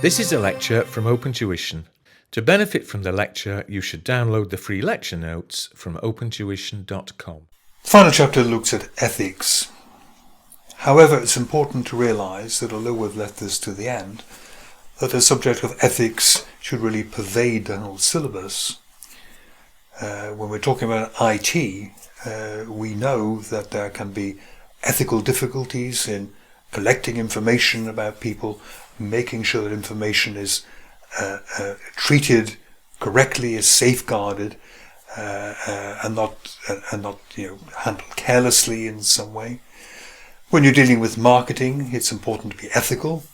This is a lecture from Open Tuition. To benefit from the lecture, you should download the free lecture notes from opentuition.com. The final chapter looks at ethics. However, it's important to realise that although we've left this to the end, that the subject of ethics should really pervade the whole syllabus. When we're talking about IT, we know that there can be ethical difficulties in collecting information about people, making sure that information is treated correctly, is safeguarded, and not handled carelessly in some way. When you're dealing with marketing, it's important to be ethical,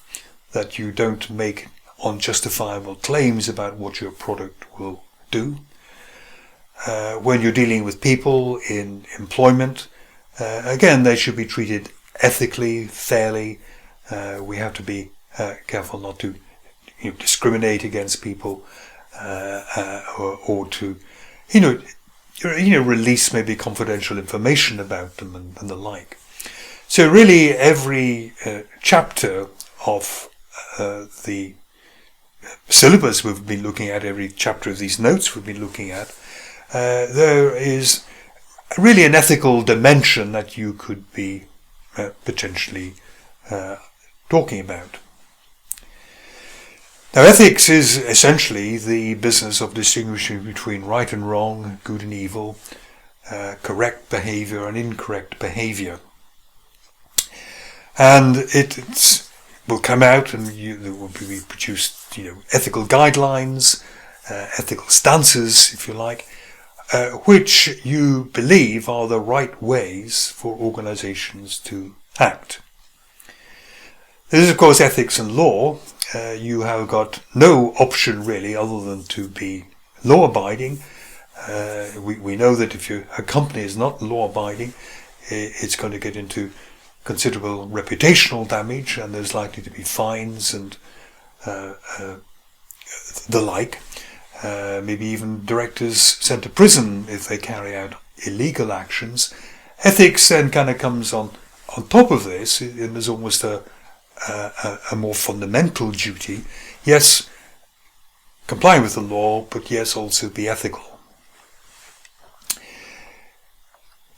that you don't make unjustifiable claims about what your product will do. When you're dealing with people in employment, again, they should be treated ethically, fairly. We have to be careful not to discriminate against people or to release maybe confidential information about them and the like. So really every chapter of the syllabus we've been looking at, every chapter of these notes we've been looking at, there is really an ethical dimension that you could be potentially talking about. Now, ethics is essentially the business of distinguishing between right and wrong, good and evil, correct behavior and incorrect behavior. And it will come out and there will be produced, ethical guidelines, ethical stances, if you like, which you believe are the right ways for organizations to act. This is, of course, ethics and law. You have got no option really other than to be law-abiding. We know that if a company is not law-abiding, it's going to get into considerable reputational damage, and there's likely to be fines and the like. Maybe even directors sent to prison if they carry out illegal actions. Ethics then kind of comes on top of this, and there's almost a more fundamental duty. Yes, comply with the law, but yes, also be ethical.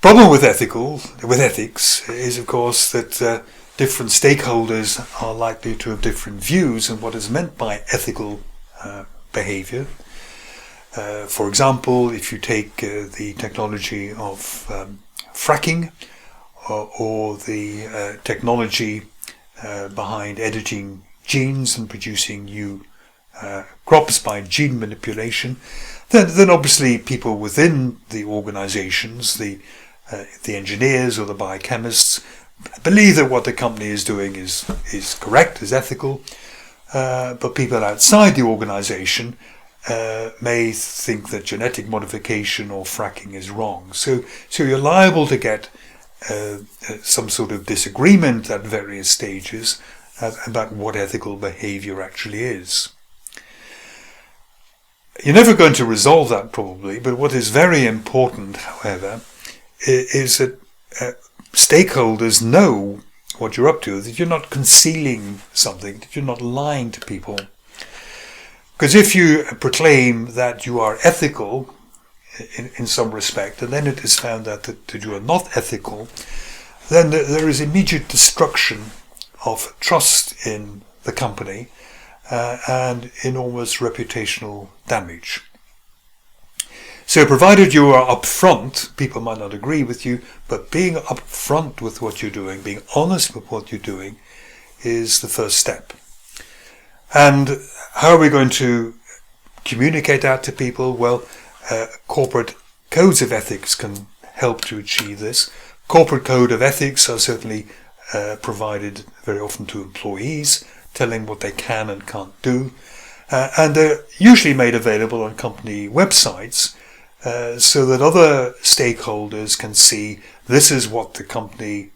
Problem with ethics is, of course, that different stakeholders are likely to have different views on what is meant by ethical behavior. For example, if you take the technology of fracking or the technology behind editing genes and producing new crops by gene manipulation, then obviously people within the organizations, the engineers or the biochemists, believe that what the company is doing is correct, is ethical, but people outside the organization may think that genetic modification or fracking is wrong. So you're liable to get some sort of disagreement at various stages about what ethical behavior actually is. You're never going to resolve that probably, but what is very important, however, is that stakeholders know what you're up to, that you're not concealing something, that you're not lying to people. Because if you proclaim that you are ethical in some respect, and then it is found that you are not ethical, then there is immediate destruction of trust in the company and enormous reputational damage. So provided you are upfront, people might not agree with you, but being upfront with what you're doing, being honest with what you're doing, is the first step. And how are we going to communicate that to people? Well, corporate codes of ethics can help to achieve this. Corporate code of ethics are certainly provided very often to employees, telling what they can and can't do. And they're usually made available on company websites so that other stakeholders can see this is what the company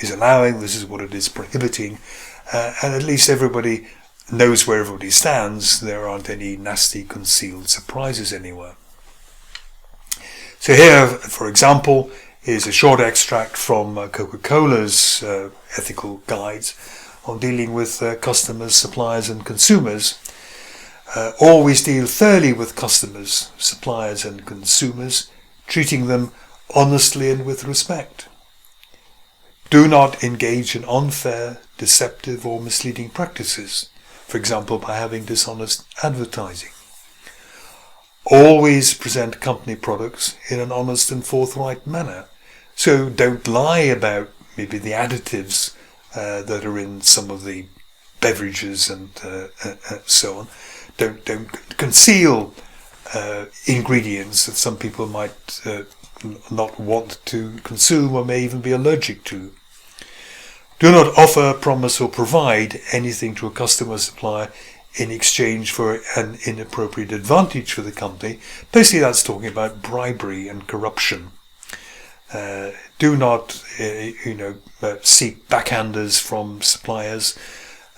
is allowing, this is what it is prohibiting, and at least everybody knows where everybody stands. There aren't any nasty concealed surprises anywhere. So here, for example, is a short extract from Coca-Cola's ethical guides on dealing with customers, suppliers and consumers. Always deal fairly with customers, suppliers and consumers, treating them honestly and with respect. Do not engage in unfair, deceptive or misleading practices, for example by having dishonest advertising. Always present company products in an honest and forthright manner. So don't lie about maybe the additives that are in some of the beverages and so on. Don't conceal ingredients that some people might not want to consume or may even be allergic to. Do not offer, promise or provide anything to a customer or supplier in exchange for an inappropriate advantage for the company. Basically that's talking about bribery and corruption. Do not seek backhanders from suppliers.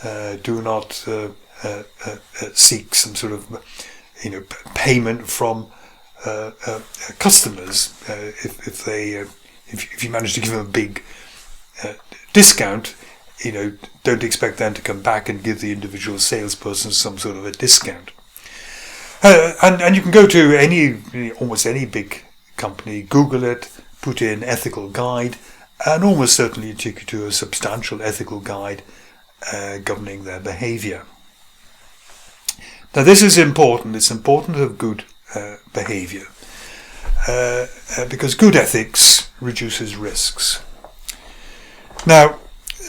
Do not seek some sort of payment from customers. If you manage to give them a big discount, don't expect them to come back and give the individual salesperson some sort of a discount. And you can go to almost any big company, Google it, put in ethical guide, and almost certainly take you to a substantial ethical guide governing their behaviour. Now this is important. It's important to have good behaviour because good ethics reduces risks. Now,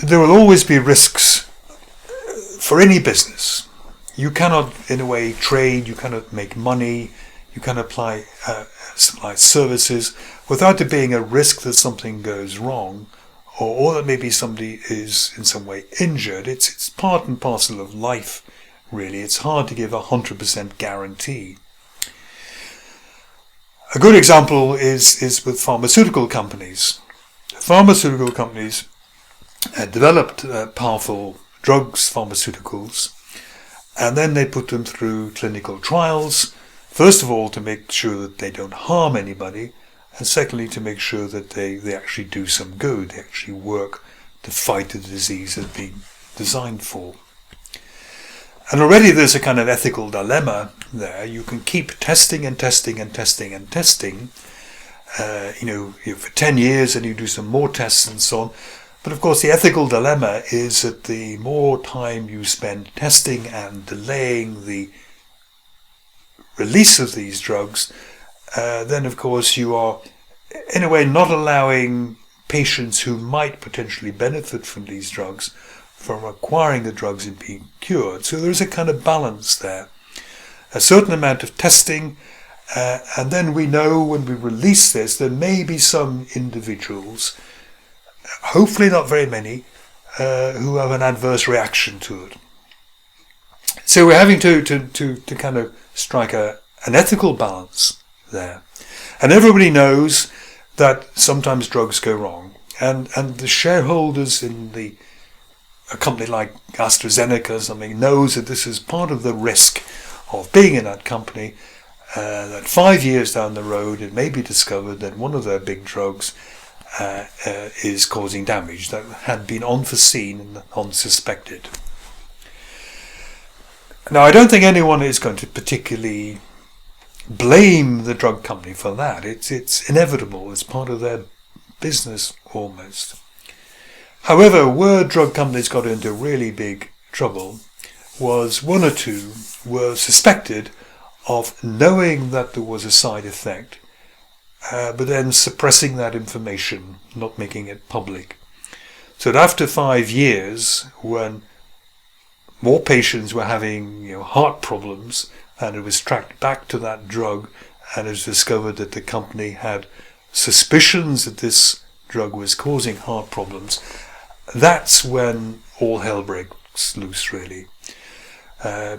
there will always be risks for any business. You cannot, in a way, trade, you cannot make money, you cannot supply services without there being a risk that something goes wrong or that maybe somebody is in some way injured. It's part and parcel of life, really. It's hard to give 100% guarantee. A good example is with pharmaceutical companies. Pharmaceutical companies developed powerful drugs, pharmaceuticals, and then they put them through clinical trials, first of all to make sure that they don't harm anybody, and secondly to make sure that they actually do some good, they actually work to fight the disease they've been designed for. And already there's a kind of ethical dilemma there. You can keep testing and testing and testing and testing, for 10 years, and you do some more tests and so on. But of course the ethical dilemma is that the more time you spend testing and delaying the release of these drugs, then of course you are in a way not allowing patients who might potentially benefit from these drugs from acquiring the drugs and being cured. So there is a kind of balance there. A certain amount of testing, and then we know when we release this there may be some individuals, hopefully not very many, who have an adverse reaction to it. So we're having to kind of strike an ethical balance there. And everybody knows that sometimes drugs go wrong. And the shareholders in a company like AstraZeneca or something knows that this is part of the risk of being in that company, that 5 years down the road it may be discovered that one of their big drugs is causing damage that had been unforeseen and unsuspected. Now, I don't think anyone is going to particularly blame the drug company for that. It's inevitable. It's part of their business almost. However, where drug companies got into really big trouble was one or two were suspected of knowing that there was a side effect, but then suppressing that information, not making it public. So that after 5 years, when more patients were having heart problems, and it was tracked back to that drug, and it was discovered that the company had suspicions that this drug was causing heart problems, that's when all hell breaks loose, really.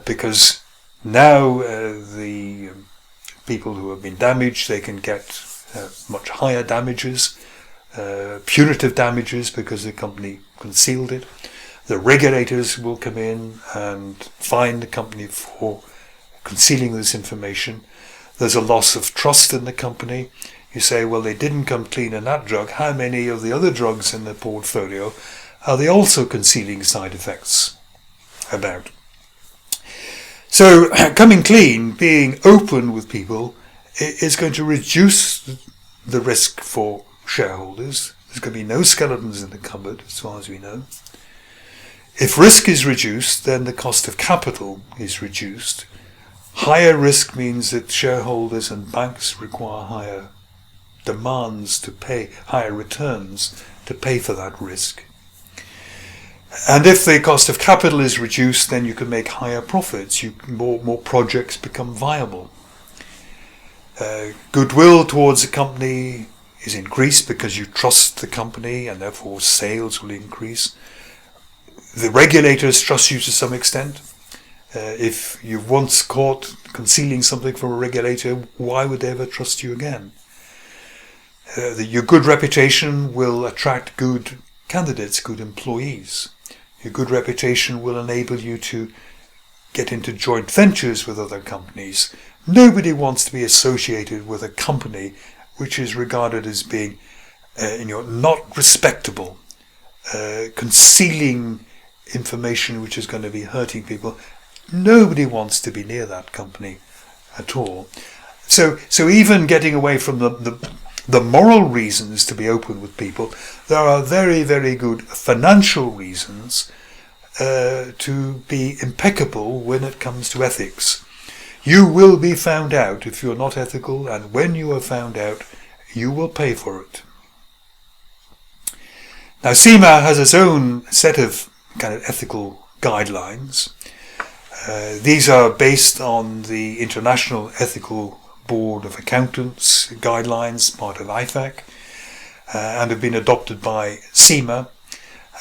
Because now the people who have been damaged, they can get much higher damages, punitive damages, because the company concealed it. The regulators will come in and fine the company for concealing this information. There's a loss of trust in the company. You say, well, they didn't come clean on that drug. How many of the other drugs in the portfolio are they also concealing side effects about? So coming clean, being open with people, is going to reduce the risk for shareholders. There's going to be no skeletons in the cupboard, as far as we know. If risk is reduced, then the cost of capital is reduced. Higher risk means that shareholders and banks require higher demands to pay, higher returns to pay for that risk. And if the cost of capital is reduced, then you can make higher profits. More projects become viable. Goodwill towards a company is increased because you trust the company, and therefore sales will increase. The regulators trust you to some extent. If you've once caught concealing something from a regulator, why would they ever trust you again? Your good reputation will attract good candidates, good employees. Your good reputation will enable you to get into joint ventures with other companies. Nobody wants to be associated with a company which is regarded as being not respectable, concealing information which is going to be hurting people. Nobody wants to be near that company at all. So even getting away from the moral reasons to be open with people, there are very, very good financial reasons to be impeccable when it comes to ethics. You will be found out if you're not ethical, and when you are found out, you will pay for it. Now, CIMA has its own set of kind of ethical guidelines. These are based on the International Ethical Board of Accountants guidelines, part of IFAC, and have been adopted by CIMA.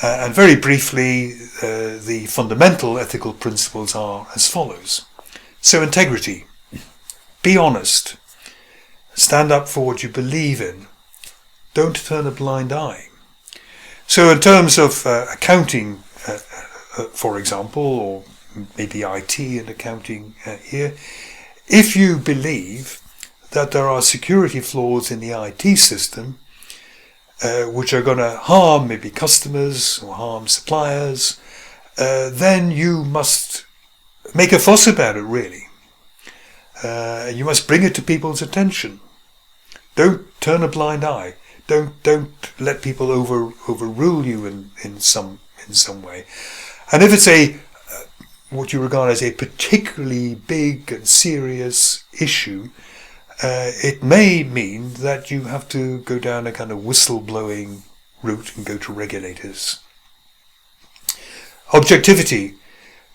And very briefly, the fundamental ethical principles are as follows. So integrity, be honest, stand up for what you believe in, don't turn a blind eye. So in terms of accounting, for example, or maybe IT and accounting here, if you believe that there are security flaws in the IT system which are going to harm maybe customers or harm suppliers, then you must make a fuss about it, really. You must bring it to people's attention. Don't turn a blind eye. Don't let people overrule you in some way. And if it's what you regard as a particularly big and serious issue, it may mean that you have to go down a kind of whistleblowing route and go to regulators. Objectivity.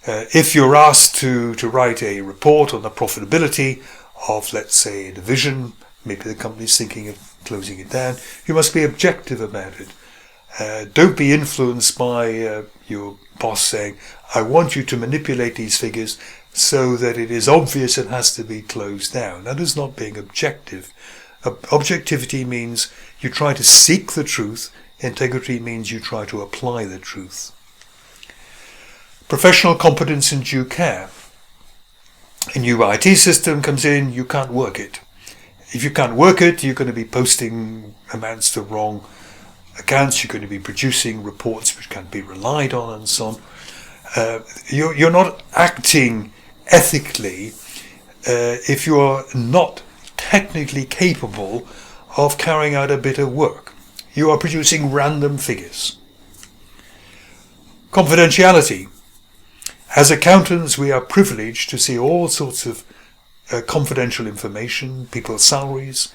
If you're asked to write a report on the profitability of, let's say, a division, maybe the company's thinking of closing it down, you must be objective about it. Don't be influenced by your boss saying, I want you to manipulate these figures so that it is obvious it has to be closed down. That is not being objective. Objectivity means you try to seek the truth. Integrity means you try to apply the truth. Professional competence and due care. A new IT system comes in, you can't work it. If you can't work it, you're going to be posting amounts to wrong accounts, you're going to be producing reports which can't be relied on, and so on. You're not acting ethically if you are not technically capable of carrying out a bit of work. You are producing random figures. Confidentiality. As accountants, we are privileged to see all sorts of confidential information, people's salaries.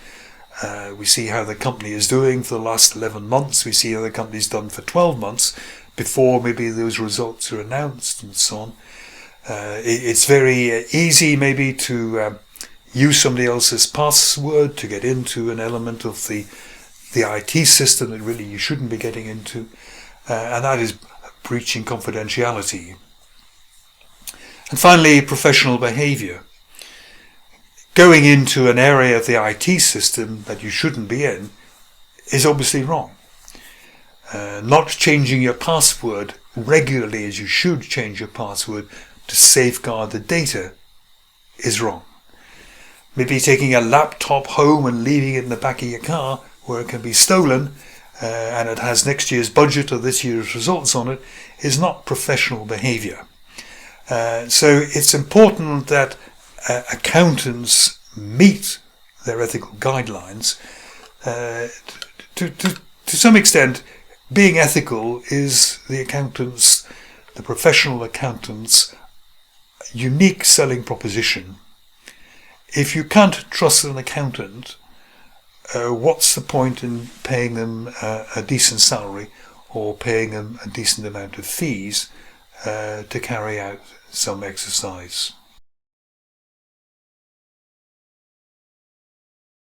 We see how the company is doing for the last 11 months. We see how the company's done for 12 months before maybe those results are announced and so on. It's very easy maybe to use somebody else's password to get into an element of the IT system that really you shouldn't be getting into. And that is breaching confidentiality. And finally, professional behaviour. Going into an area of the IT system that you shouldn't be in is obviously wrong. Not changing your password regularly as you should change your password to safeguard the data is wrong. Maybe taking a laptop home and leaving it in the back of your car where it can be stolen and it has next year's budget or this year's results on it, is not professional behaviour. So it's important that accountants meet their ethical guidelines. To some extent, being ethical is the professional accountant's unique selling proposition. If you can't trust an accountant, what's the point in paying them a decent salary or paying them a decent amount of fees to carry out some exercise?